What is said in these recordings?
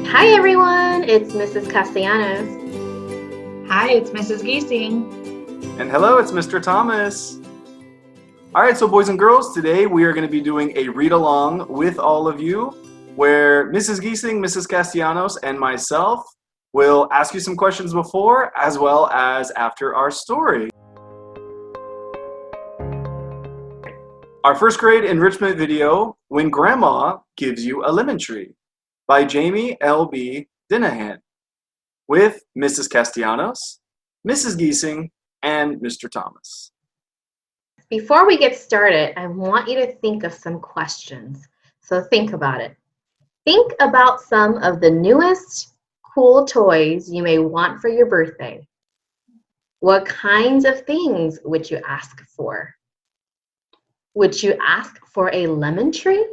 Hi everyone, it's Mrs. Castellanos. Hi, it's Mrs. Giesing. And hello, it's Mr. Thomas. All right, so boys and girls, today we are going to be doing a read-along with all of you where Mrs. Giesing, Mrs. Castellanos, and myself will ask you some questions before as well as after our story. Our first grade enrichment video, When Grandma Gives You a Lemon Tree, by Jamie L.B. Dinahan, with Mrs. Castellanos, Mrs. Giesing, and Mr. Thomas. Before we get started, I want you to think of some questions. So think about it. Think about some of the newest cool toys you may want for your birthday. What kinds of things would you ask for? Would you ask for a lemon tree?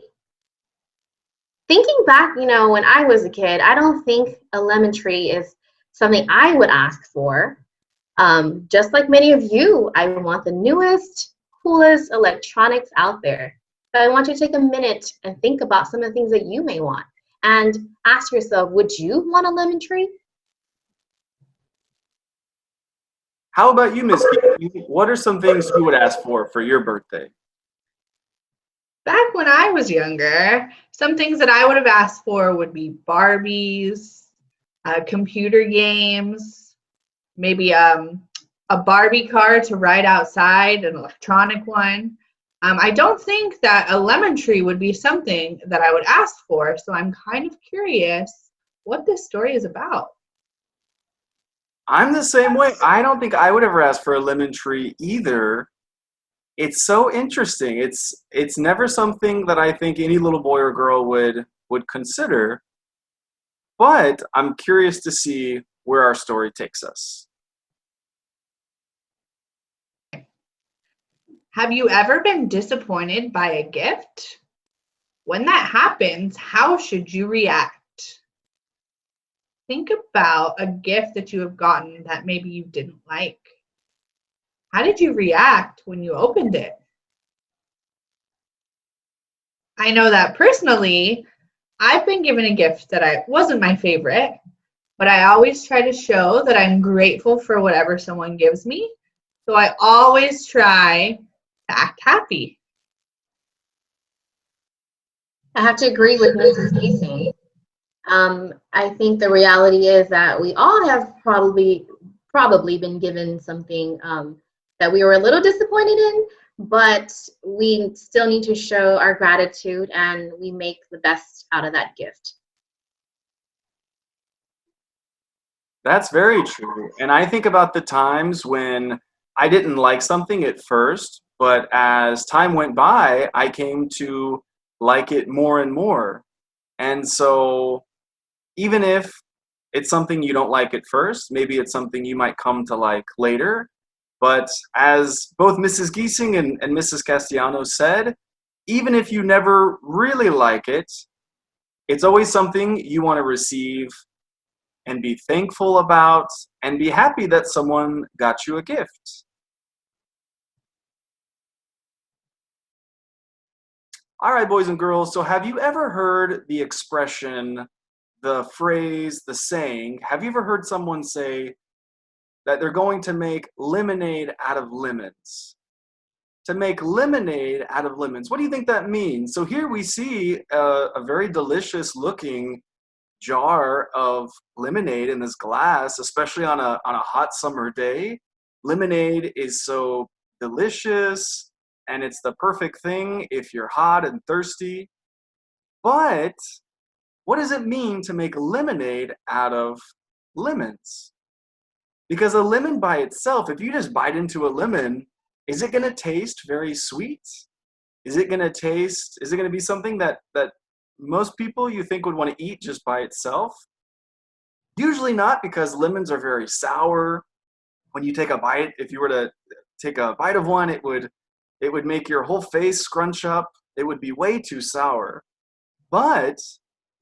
Thinking back, when I was a kid, I don't think a lemon tree is something I would ask for. Just like many of you, I want the newest, coolest electronics out there. But I want you to take a minute and think about some of the things that you may want and ask yourself, would you want a lemon tree? How about you, Miss Giesing? What are some things you would ask for your birthday? Back when I was younger, some things that I would have asked for would be Barbies, computer games, maybe a Barbie car to ride outside, an electronic one. I don't think that a lemon tree would be something that I would ask for, so I'm kind of curious what this story is about. I'm the same way. I don't think I would ever ask for a lemon tree either. It's so interesting. It's never something that I think any little boy or girl would consider. But I'm curious to see where our story takes us. Have you ever been disappointed by a gift? When that happens, how should you react? Think about a gift that you have gotten that maybe you didn't like. How did you react when you opened it? I know that personally, I've been given a gift that wasn't my favorite, but I always try to show that I'm grateful for whatever someone gives me. So I always try to act happy. I have to agree with Mrs. Giesing. I think the reality is that we all have probably been given something that we were a little disappointed in, but we still need to show our gratitude and we make the best out of that gift. That's very true. And I think about the times when I didn't like something at first, but as time went by, I came to like it more and more. And so even if it's something you don't like at first, maybe it's something you might come to like later. But as both Mrs. Giesing and Mrs. Castellanos said, even if you never really like it, it's always something you want to receive and be thankful about and be happy that someone got you a gift. All right, boys and girls, so have you ever heard the expression, the phrase, the saying, have you ever heard someone say that they're going to make lemonade out of lemons? To make lemonade out of lemons. What do you think that means? So here we see a very delicious looking jar of lemonade in this glass, especially on a hot summer day. Lemonade is so delicious and it's the perfect thing if you're hot and thirsty. But what does it mean to make lemonade out of lemons? Because a lemon by itself, if you just bite into a lemon, is it going to taste very sweet? Is it going to be something that most people you think would want to eat just by itself? Usually not, because lemons are very sour. When you take a bite, if you were to take a bite of one, it would make your whole face scrunch up. It would be way too sour. But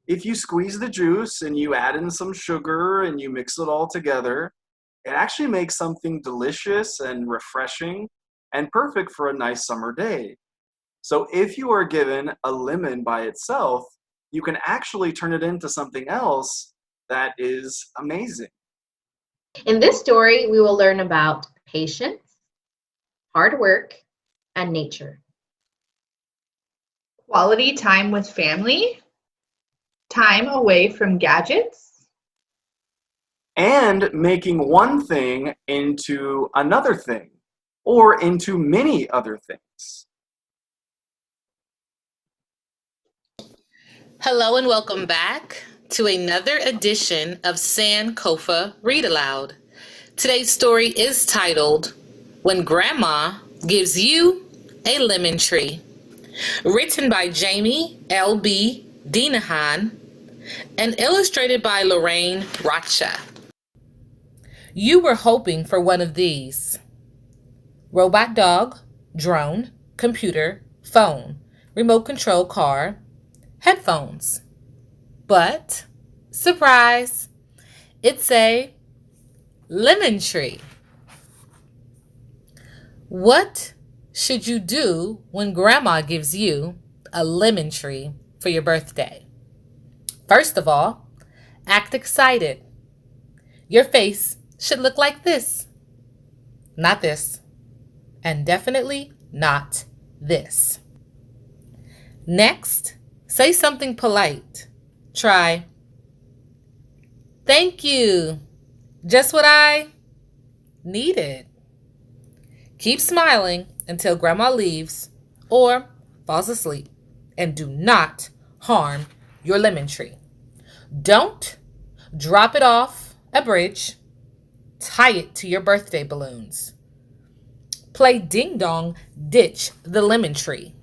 if you squeeze the juice and you add in some sugar and you mix it all together, it actually makes something delicious and refreshing and perfect for a nice summer day. So if you are given a lemon by itself, you can actually turn it into something else that is amazing. In this story, we will learn about patience, hard work, and nature. Quality time with family, time away from gadgets, And making one thing into another thing or into many other things. Hello and welcome back to another edition of Sankofa Read Aloud. Today's story is titled When Grandma Gives You a Lemon Tree, written by Jamie L.B. Dinahan and illustrated by Lorraine Rocha. You were hoping for one of these: robot dog, drone, computer, phone, remote control car, headphones. But, surprise, it's a lemon tree. What should you do when Grandma gives you a lemon tree for your birthday? First of all, act excited. Your face should look like this. Not this. And definitely not this. Next, say something polite. Try, "Thank you. Just what I needed." Keep smiling until Grandma leaves or falls asleep. And do not harm your lemon tree. Don't drop it off a bridge. Tie it to your birthday balloons. Play ding dong, ditch the lemon tree.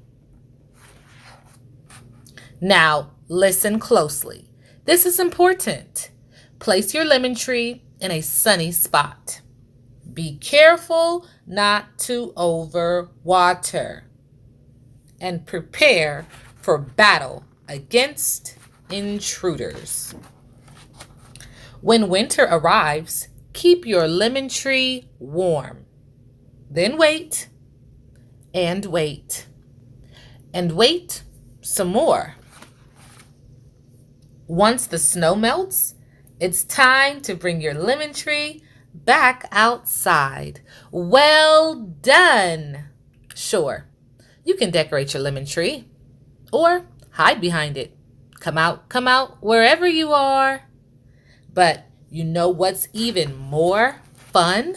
Now, listen closely. This is important. Place your lemon tree in a sunny spot. Be careful not to overwater. And prepare for battle against intruders. When winter arrives, keep your lemon tree warm. Then wait, and wait, and wait some more. Once the snow melts, it's time to bring your lemon tree back outside. Well done! Sure, you can decorate your lemon tree or hide behind it. Come out, wherever you are. But you know what's even more fun?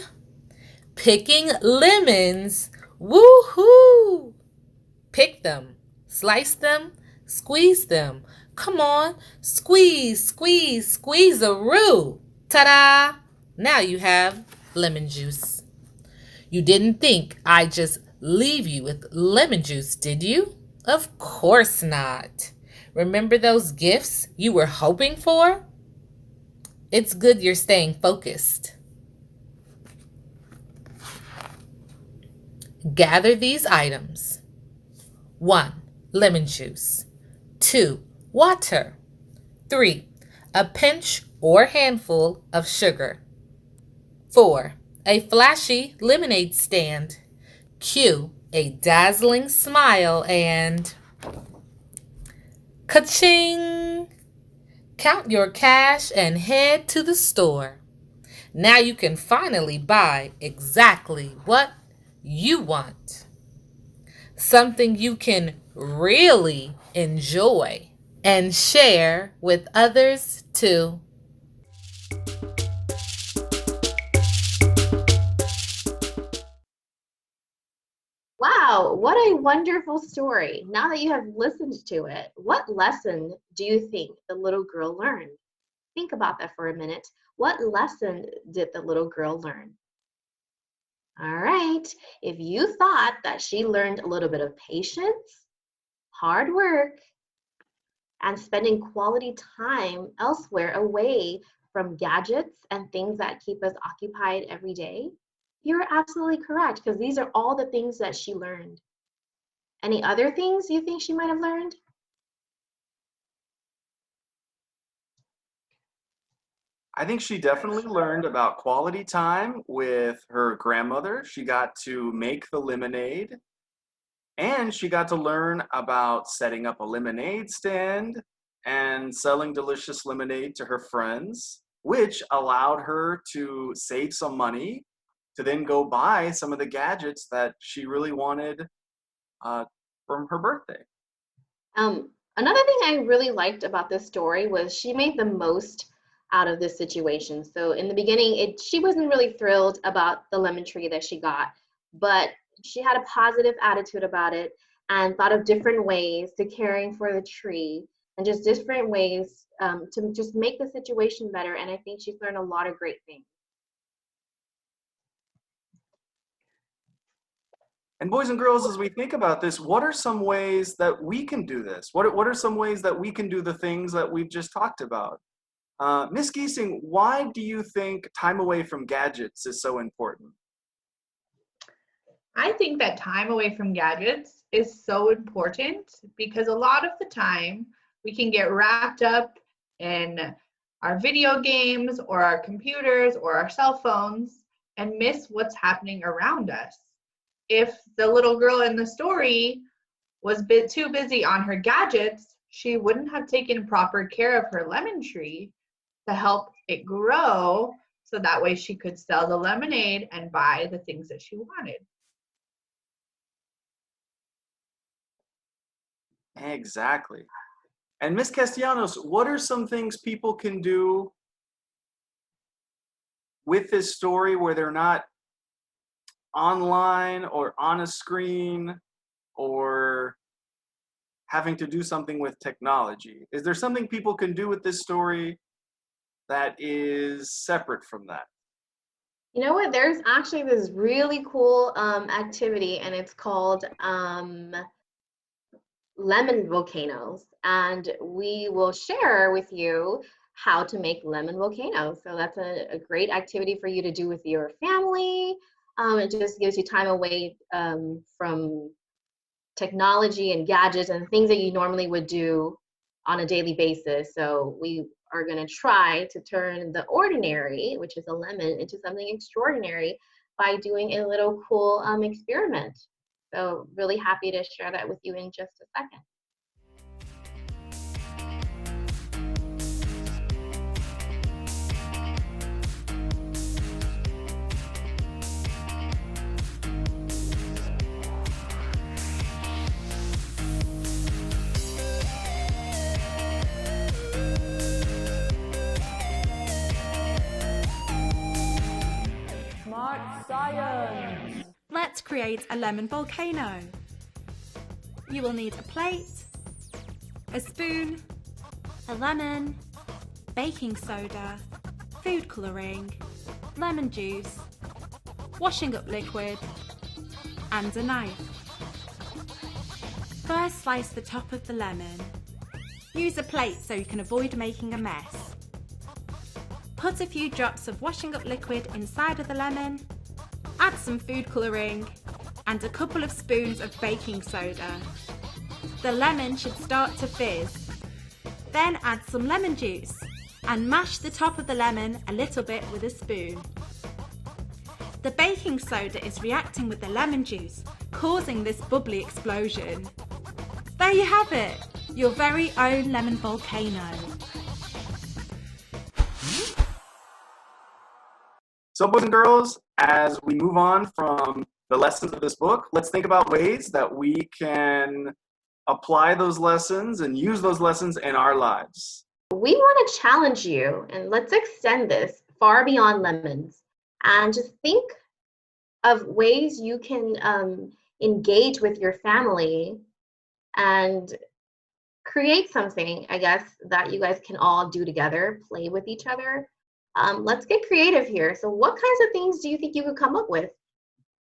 Picking lemons. Woohoo! Pick them, slice them, squeeze them. Come on, squeeze, squeeze, squeeze-a-roo. Ta-da! Now you have lemon juice. You didn't think I'd just leave you with lemon juice, did you? Of course not. Remember those gifts you were hoping for? It's good you're staying focused. Gather these items. 1. Lemon juice. 2. Water. 3. A pinch or handful of sugar. 4. A flashy lemonade stand. Cue a dazzling smile and ka-ching! Count your cash and head to the store. Now you can finally buy exactly what you want. Something you can really enjoy and share with others too. Wow, what a wonderful story. Now that you have listened to it, what lesson do you think the little girl learned? Think about that for a minute. What lesson did the little girl learn? All right, if you thought that she learned a little bit of patience, hard work, and spending quality time elsewhere away from gadgets and things that keep us occupied every day, you're absolutely correct, because these are all the things that she learned. Any other things you think she might have learned? I think she definitely learned about quality time with her grandmother. She got to make the lemonade, and she got to learn about setting up a lemonade stand and selling delicious lemonade to her friends, which allowed her to save some money to then go buy some of the gadgets that she really wanted from her birthday. Another thing I really liked about this story was she made the most out of this situation. So in the beginning, she wasn't really thrilled about the lemon tree that she got, but she had a positive attitude about it and thought of different ways to caring for the tree and just different ways to just make the situation better. And I think she's learned a lot of great things. And boys and girls, as we think about this, what are some ways that we can do this? What are some ways that we can do the things that we've just talked about? Ms. Giesing, why do you think time away from gadgets is so important? I think that time away from gadgets is so important because a lot of the time we can get wrapped up in our video games or our computers or our cell phones and miss what's happening around us. If the little girl in the story was too busy on her gadgets, she wouldn't have taken proper care of her lemon tree to help it grow so that way she could sell the lemonade and buy the things that she wanted. Exactly. And Ms. Castellanos, what are some things people can do with this story where they're not online or on a screen or having to do something with technology? Is there something people can do with this story that is separate from that? You know what? There's actually this really cool activity, and it's called lemon volcanoes. And we will share with you how to make lemon volcanoes. So that's a great activity for you to do with your family. It just gives you time away from technology and gadgets and things that you normally would do on a daily basis. So we are going to try to turn the ordinary, which is a lemon, into something extraordinary by doing a little cool experiment. So really happy to share that with you in just a second. Smart science! Let's create a lemon volcano. You will need a plate, a spoon, a lemon, baking soda, food colouring, lemon juice, washing up liquid, and a knife. First, slice the top of the lemon. Use a plate so you can avoid making a mess. Put a few drops of washing up liquid inside of the lemon, add some food colouring and a couple of spoons of baking soda. The lemon should start to fizz. Then add some lemon juice and mash the top of the lemon a little bit with a spoon. The baking soda is reacting with the lemon juice, causing this bubbly explosion. There you have it, your very own lemon volcano. So boys and girls, as we move on from the lessons of this book, let's think about ways that we can apply those lessons and use those lessons in our lives. We want to challenge you, and let's extend this far beyond lemons and just think of ways you can engage with your family and create something, I guess, that you guys can all do together, play with each other. Let's get creative here. So what kinds of things do you think you could come up with?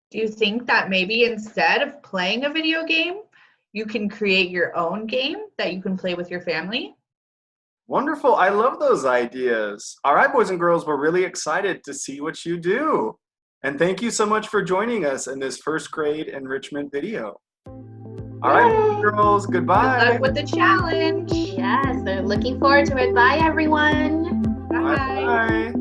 Do you think that maybe instead of playing a video game, you can create your own game that you can play with your family? Wonderful. I love those ideas. All right, boys and girls, we're really excited to see what you do. And thank you so much for joining us in this first grade enrichment video. All right, boys and girls, goodbye. Good luck with the challenge. Yes, they're looking forward to it. Bye, everyone. Bye. Bye.